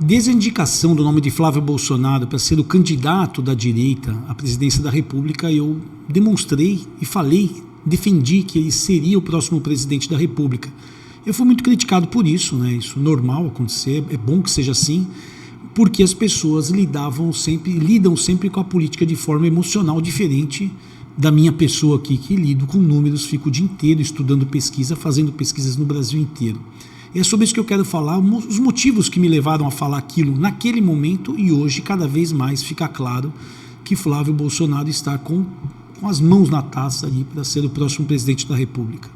Desde a indicação do nome de Flávio Bolsonaro para ser o candidato da direita à presidência da República, eu demonstrei e falei, defendi que ele seria o próximo presidente da República. Eu fui muito criticado por isso, né? Isso é normal acontecer, é bom que seja assim, porque as pessoas lidam sempre com a política de forma emocional, diferente da minha pessoa aqui, que lido com números, fico o dia inteiro estudando pesquisa, fazendo pesquisas no Brasil inteiro. É sobre isso que eu quero falar, os motivos que me levaram a falar aquilo naquele momento, e hoje cada vez mais fica claro que Flávio Bolsonaro está com as mãos na taça ali para ser o próximo presidente da República.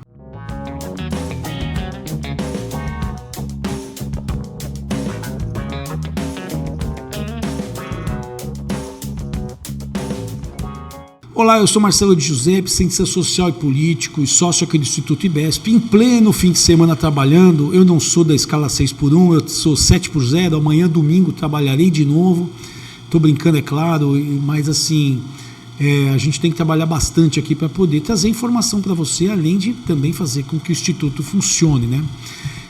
Olá, eu sou Marcelo de Giuseppe, cientista social e político e sócio aqui do Instituto IBESP. Em pleno fim de semana trabalhando, eu não sou da escala 6x1, eu sou 7x0, amanhã domingo trabalharei de novo. Estou brincando, é claro, mas assim, a gente tem que trabalhar bastante aqui para poder trazer informação para você, além de também fazer com que o Instituto funcione, né?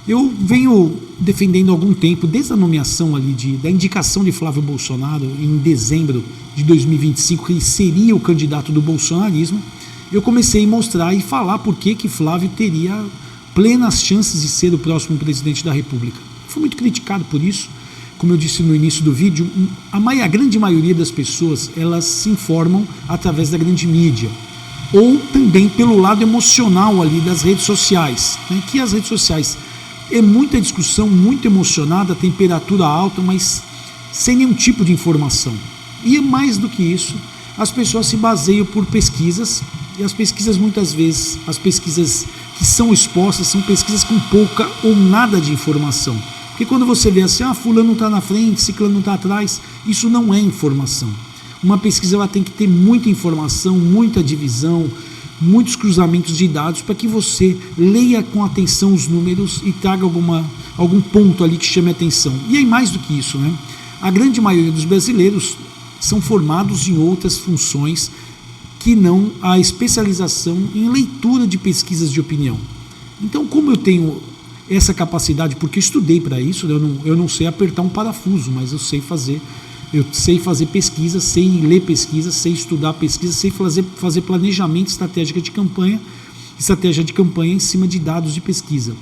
Eu venho defendendo há algum tempo, desde a nomeação ali da indicação de Flávio Bolsonaro em dezembro de 2025, que ele seria o candidato do bolsonarismo, eu comecei a mostrar e falar por que Flávio teria plenas chances de ser o próximo presidente da República. Fui muito criticado por isso, como eu disse no início do vídeo, a grande maioria das pessoas, elas se informam através da grande mídia, ou também pelo lado emocional ali das redes sociais, né, que as redes sociais é muita discussão, muito emocionada, temperatura alta, mas sem nenhum tipo de informação. E mais do que isso, as pessoas se baseiam por pesquisas, e as pesquisas muitas vezes, as pesquisas que são expostas, são pesquisas com pouca ou nada de informação. Porque quando você vê assim, fulano está na frente, ciclano está atrás, isso não é informação. Uma pesquisa ela tem que ter muita informação, muita divisão, muitos cruzamentos de dados para que você leia com atenção os números e traga algum ponto ali que chame a atenção. E aí mais do que isso, né? A grande maioria dos brasileiros são formados em outras funções que não a especialização em leitura de pesquisas de opinião. Então, como eu tenho essa capacidade, porque estudei para isso, eu não sei apertar um parafuso, mas eu sei fazer pesquisa, sei ler pesquisa, sei estudar pesquisa, sei fazer planejamento, estratégia de campanha em cima de dados de pesquisa.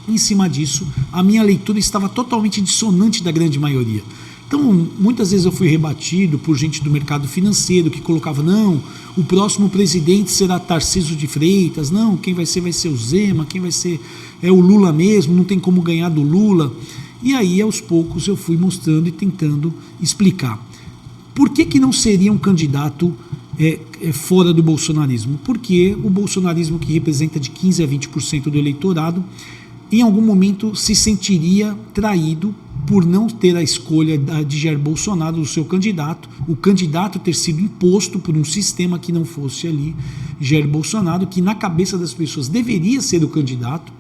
Em cima disso, a minha leitura estava totalmente dissonante da grande maioria. Então, muitas vezes eu fui rebatido por gente do mercado financeiro que colocava, não, o próximo presidente será Tarcísio de Freitas, não, quem vai ser o Zema, quem vai ser é o Lula mesmo, não tem como ganhar do Lula. E aí, aos poucos, eu fui mostrando e tentando explicar. Por que não seria um candidato fora do bolsonarismo? Porque o bolsonarismo, que representa de 15% a 20% do eleitorado, em algum momento se sentiria traído por não ter a escolha de Jair Bolsonaro, do seu candidato, o candidato ter sido imposto por um sistema que não fosse ali Jair Bolsonaro, que na cabeça das pessoas deveria ser o candidato,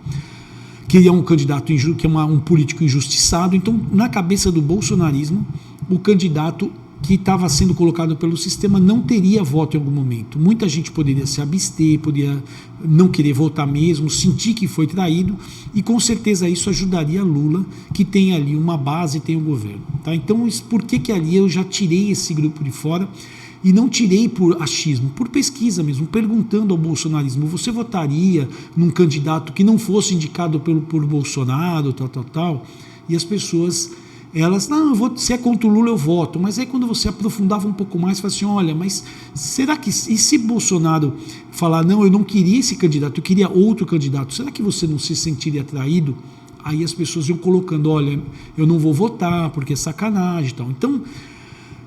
que é um candidato que é um político injustiçado. Então, na cabeça do bolsonarismo, o candidato que estava sendo colocado pelo sistema não teria voto em algum momento. Muita gente poderia se abster, poderia não querer votar mesmo, sentir que foi traído, e com certeza isso ajudaria Lula, que tem ali uma base e tem um governo. Tá? Então, por que ali eu já tirei esse grupo de fora? E não tirei por achismo, por pesquisa mesmo, perguntando ao bolsonarismo, você votaria num candidato que não fosse indicado por Bolsonaro, tal? E as pessoas, elas, não, se é contra o Lula eu voto, mas aí quando você aprofundava um pouco mais, fala assim, olha, mas será que, e se Bolsonaro falar, não, eu não queria esse candidato, eu queria outro candidato, será que você não se sentiria atraído? Aí as pessoas iam colocando, olha, eu não vou votar porque é sacanagem e tal. Então,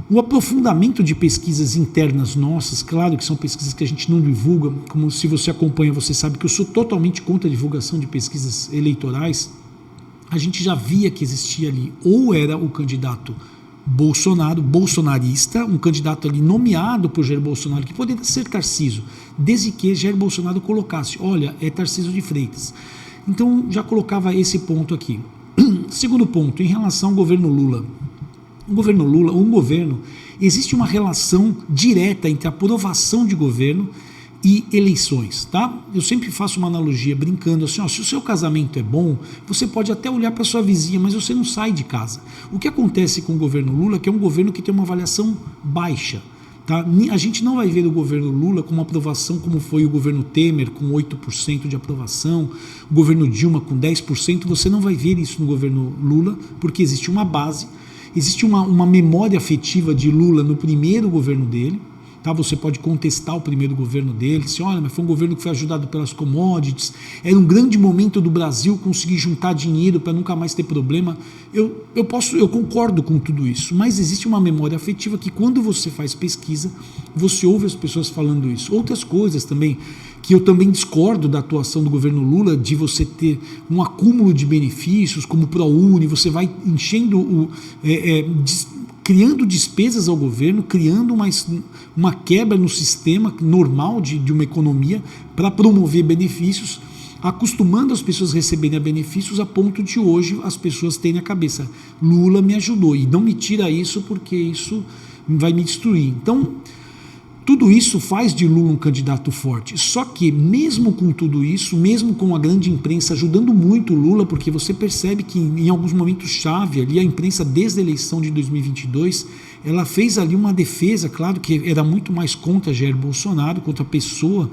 o aprofundamento de pesquisas internas nossas, claro que são pesquisas que a gente não divulga, como se você acompanha, você sabe que eu sou totalmente contra a divulgação de pesquisas eleitorais. A gente já via que existia ali, ou era o candidato bolsonarista, um candidato ali nomeado por Jair Bolsonaro, que poderia ser Tarcísio, desde que Jair Bolsonaro colocasse, olha, é Tarcísio de Freitas. Então já colocava esse ponto aqui. Segundo ponto, em relação ao governo Lula. Existe uma relação direta entre a aprovação de governo e eleições, tá? Eu sempre faço uma analogia brincando assim, ó, se o seu casamento é bom, você pode até olhar para sua vizinha, mas você não sai de casa. O que acontece com o governo Lula, que é um governo que tem uma avaliação baixa, tá? A gente não vai ver o governo Lula com uma aprovação como foi o governo Temer, com 8% de aprovação, o governo Dilma com 10%, você não vai ver isso no governo Lula, porque existe uma base, existe uma memória afetiva de Lula no primeiro governo dele. Tá, você pode contestar o primeiro governo dele, se olha, mas foi um governo que foi ajudado pelas commodities, era um grande momento do Brasil conseguir juntar dinheiro para nunca mais ter problema. Eu concordo com tudo isso, mas existe uma memória afetiva que quando você faz pesquisa, você ouve as pessoas falando isso. Outras coisas também, que eu também discordo da atuação do governo Lula, de você ter um acúmulo de benefícios, como o ProUni, você vai enchendo criando despesas ao governo, criando uma quebra no sistema normal de uma economia para promover benefícios, acostumando as pessoas a receberem benefícios a ponto de hoje as pessoas terem a cabeça, Lula me ajudou e não me tira isso porque isso vai me destruir. Então, tudo isso faz de Lula um candidato forte, só que mesmo com tudo isso, mesmo com a grande imprensa ajudando muito o Lula, porque você percebe que em alguns momentos chave ali, a imprensa desde a eleição de 2022, ela fez ali uma defesa, claro que era muito mais contra Jair Bolsonaro, contra a pessoa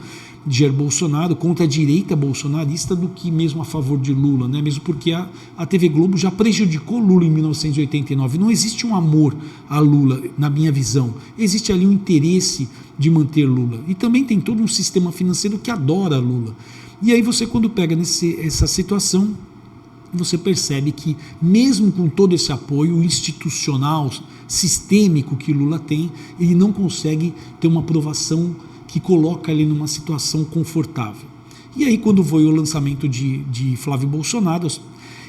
de Jair Bolsonaro, contra a direita bolsonarista do que mesmo a favor de Lula, né? Mesmo porque a TV Globo já prejudicou Lula em 1989. Não existe um amor a Lula, na minha visão. Existe ali um interesse de manter Lula. E também tem todo um sistema financeiro que adora Lula. E aí você, quando pega essa situação, você percebe que mesmo com todo esse apoio institucional, sistêmico que Lula tem, ele não consegue ter uma aprovação que coloca ele numa situação confortável. E aí quando foi o lançamento de Flávio Bolsonaro,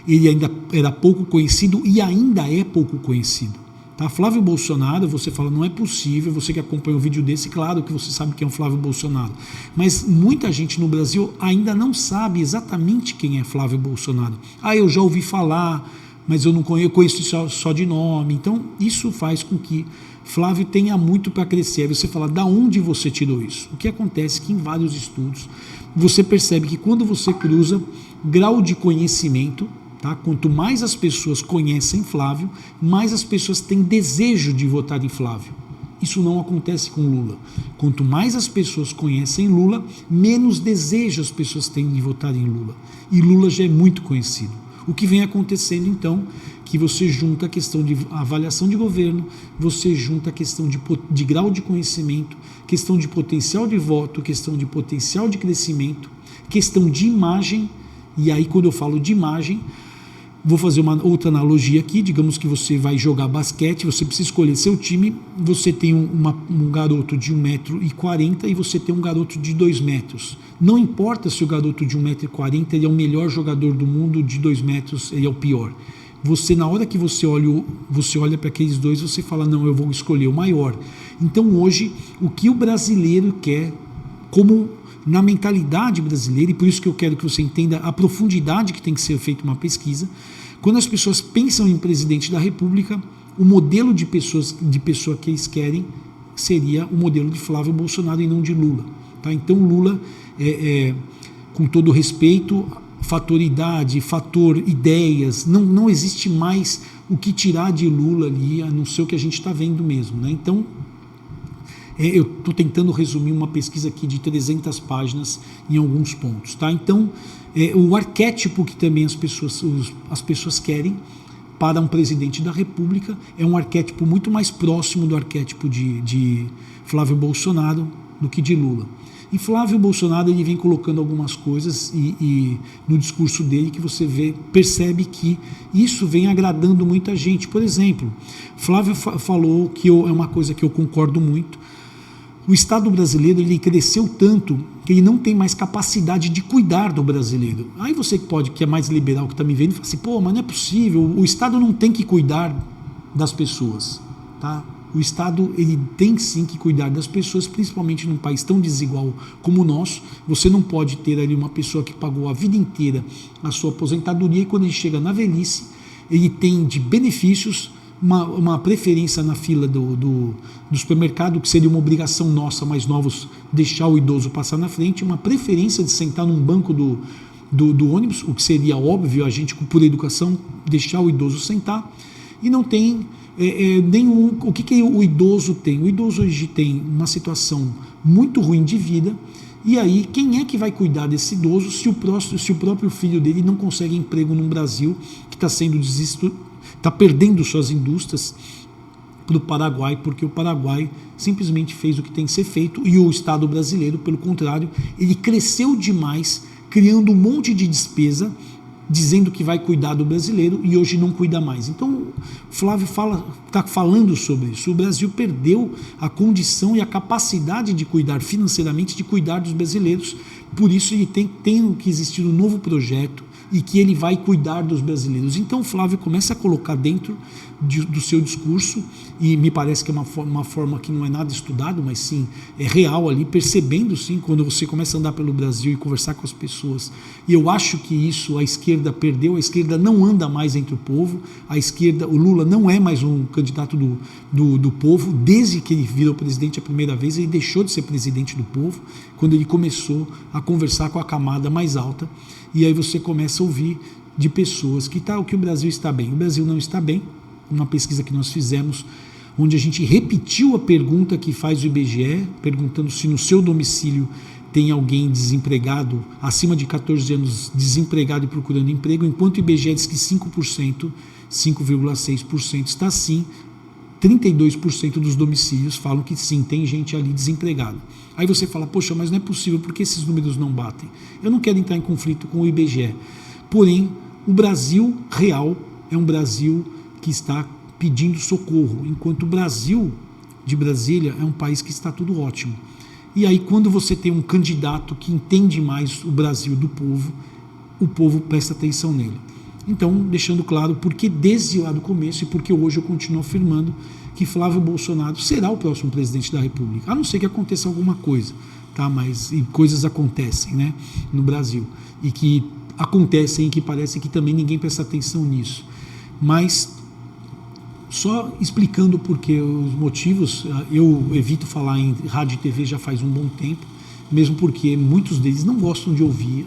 ele ainda era pouco conhecido e ainda é pouco conhecido. Tá? Flávio Bolsonaro, você fala, não é possível, você que acompanha um vídeo desse, claro que você sabe quem é o Flávio Bolsonaro, mas muita gente no Brasil ainda não sabe exatamente quem é Flávio Bolsonaro. Eu já ouvi falar, mas eu não conheço só de nome. Então isso faz com que Flávio tenha muito para crescer. Aí você fala, da onde você tirou isso? O que acontece é que em vários estudos você percebe que quando você cruza grau de conhecimento, tá? Quanto mais as pessoas conhecem Flávio, mais as pessoas têm desejo de votar em Flávio. Isso não acontece com Lula. Quanto mais as pessoas conhecem Lula, menos desejo as pessoas têm de votar em Lula. E Lula já é muito conhecido. O que vem acontecendo, então, que você junta a questão de avaliação de governo, você junta a questão de grau de conhecimento, questão de potencial de voto, questão de potencial de crescimento, questão de imagem, e aí quando eu falo de imagem, vou fazer uma outra analogia aqui, digamos que você vai jogar basquete, você precisa escolher seu time, você tem um garoto de 1,40 m e você tem um garoto de 2 metros. Não importa se o garoto de 1,40 m ele é o melhor jogador do mundo, de 2 metros ele é o pior. Você, na hora que você olha para aqueles dois, você fala, não, eu vou escolher o maior. Então hoje, o que o brasileiro quer, como na mentalidade brasileira, e por isso que eu quero que você entenda a profundidade que tem que ser feita uma pesquisa, quando as pessoas pensam em presidente da República, o modelo de pessoa que eles querem seria o modelo de Flávio Bolsonaro e não de Lula. Tá? Então Lula, com todo respeito, fator idade, fator ideias, não existe mais o que tirar de Lula ali, a não ser o que a gente está vendo mesmo. Né? Então, eu estou tentando resumir uma pesquisa aqui de 300 páginas em alguns pontos. Tá? Então, o arquétipo que também as pessoas querem para um presidente da República é um arquétipo muito mais próximo do arquétipo de Flávio Bolsonaro do que de Lula. E Flávio Bolsonaro ele vem colocando algumas coisas e no discurso dele que você percebe que isso vem agradando muita gente. Por exemplo, Flávio falou que é uma coisa que eu concordo muito. O Estado brasileiro ele cresceu tanto que ele não tem mais capacidade de cuidar do brasileiro. Aí você que é mais liberal, que está me vendo, fala assim, mas não é possível, o Estado não tem que cuidar das pessoas. Tá? O Estado ele tem sim que cuidar das pessoas, principalmente num país tão desigual como o nosso. Você não pode ter ali uma pessoa que pagou a vida inteira a sua aposentadoria e quando ele chega na velhice, ele tem de benefícios uma preferência na fila do supermercado, que seria uma obrigação nossa, mais novos, deixar o idoso passar na frente, uma preferência de sentar num banco do ônibus, o que seria óbvio, a gente, por educação, deixar o idoso sentar, e não tem nenhum... O que o idoso tem? O idoso hoje tem uma situação muito ruim de vida, e aí quem é que vai cuidar desse idoso se o próprio filho dele não consegue emprego no Brasil, que está perdendo suas indústrias para o Paraguai, porque o Paraguai simplesmente fez o que tem que ser feito, e o Estado brasileiro, pelo contrário, ele cresceu demais, criando um monte de despesa, dizendo que vai cuidar do brasileiro, e hoje não cuida mais. Então, o Flávio está falando sobre isso. O Brasil perdeu a condição e a capacidade de cuidar financeiramente, de cuidar dos brasileiros. Por isso, ele tem que existir um novo projeto e que ele vai cuidar dos brasileiros. Então, o Flávio começa a colocar dentro do seu discurso, e me parece que é uma forma que não é nada estudado, mas sim é real ali, percebendo sim, quando você começa a andar pelo Brasil e conversar com as pessoas. E eu acho que isso a esquerda perdeu, a esquerda não anda mais entre o povo, a esquerda, o Lula não é mais um candidato do povo, desde que ele virou presidente a primeira vez, ele deixou de ser presidente do povo, quando ele começou a conversar com a camada mais alta, e aí você começa a ouvir de pessoas que o Brasil está bem. O Brasil não está bem. Uma pesquisa que nós fizemos, onde a gente repetiu a pergunta que faz o IBGE, perguntando se no seu domicílio tem alguém desempregado, acima de 14 anos, desempregado e procurando emprego, enquanto o IBGE diz que 5%, 5,6% está sim, 32% dos domicílios falam que sim, tem gente ali desempregada. Aí você fala, poxa, mas não é possível, porque esses números não batem? Eu não quero entrar em conflito com o IBGE, porém, o Brasil real é um Brasil que está pedindo socorro, enquanto o Brasil de Brasília é um país que está tudo ótimo. E aí, quando você tem um candidato que entende mais o Brasil do povo, o povo presta atenção nele. Então, deixando claro porque desde lá do começo, e porque hoje eu continuo afirmando que Flávio Bolsonaro será o próximo presidente da República, a não ser que aconteça alguma coisa, tá? Mas coisas acontecem, né, no Brasil, e que acontecem e que parece que também ninguém presta atenção nisso. Mas só explicando porque os motivos, eu evito falar em rádio e TV já faz um bom tempo, mesmo porque muitos deles não gostam de ouvir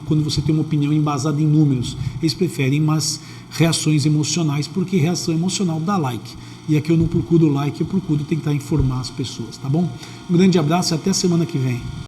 quando você tem uma opinião embasada em números. Eles preferem umas reações emocionais, porque reação emocional dá like. E aqui eu não procuro like, eu procuro tentar informar as pessoas, tá bom? Um grande abraço e até semana que vem.